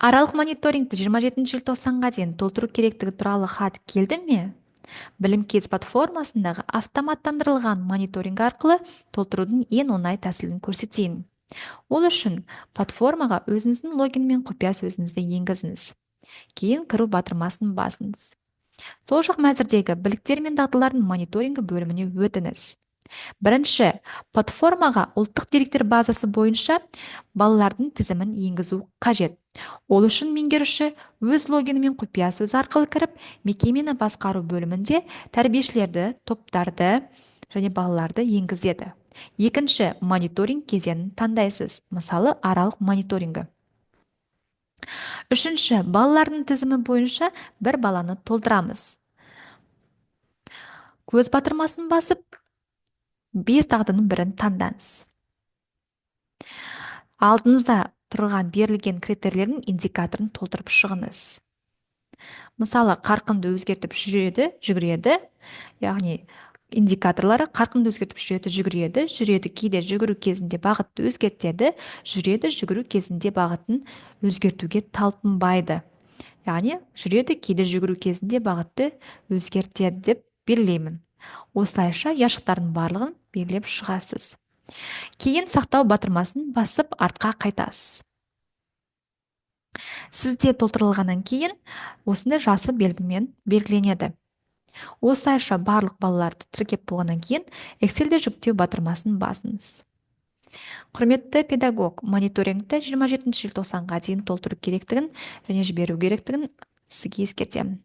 Аралық мониторингті 27 желтоқсанға дейін толтыру керектігі туралы хат келді ме? Білім кез платформасындағы автоматтандырылған мониторинг арқылы толтырудың ең оңай тәсілін көрсетейін. Ол үшін платформаға өзіңіздің логин мен құпия сөзіңізді енгізіңіз. Кейін кіру батырмасын басыңыз. Сол жақ мәзірдегі біліктер мен дағдылардың мониторингі бөліміне өтіңіз. Бірінші, платформаға ұлттық деректер базасы бойынша балалардың тізімін енгізу қажет. Ол үшін меңгеруші өз логині мен құпия сөзі арқылы кіріп, мекемені басқару бөлімінде тәрбиешілерді, топтарды және балаларды енгізеді. Екінші, мониторинг кезеңін таңдайсыз, мысалы аралық мониторингі. Үшінші, балалардың тізімі бойынша бір баланы толтырамыз. Көз батырмасын басып, 5 дағдының бірін таңдаңыз. Алдыңызда тұрған берілген критерийлердің индикаторын толтырып шығыңыз. Мысалы, қарқынды өзгертіп жүгіреді, яғни индикаторлары қарқынды өзгертіп жүреді, кейде жүгіру кезінде бағытты өзгертеді, жүгіру кезінде бағытын өзгертуге талпынбайды. Яғни, жүреді, кейде жүгіру кезінде бағытты өзгертеді деп белгілеймін. Осылайша ұяшықтардың барлығын белгілеп шығасыз. Кейін сақтау батырмасын басып артқа қайтасыз. Сізде толтырылғаннан кейін осындай жасыл белгімен белгіленеді. Осылайша барлық балаларды тіркеп болғаннан кейін Excel-де жүктеу батырмасын басыңыз. Құрметті педагог, мониторингті 27 желтоқсанға дейін толтыру керектігін және жіберу керектігін сізге ескертемін.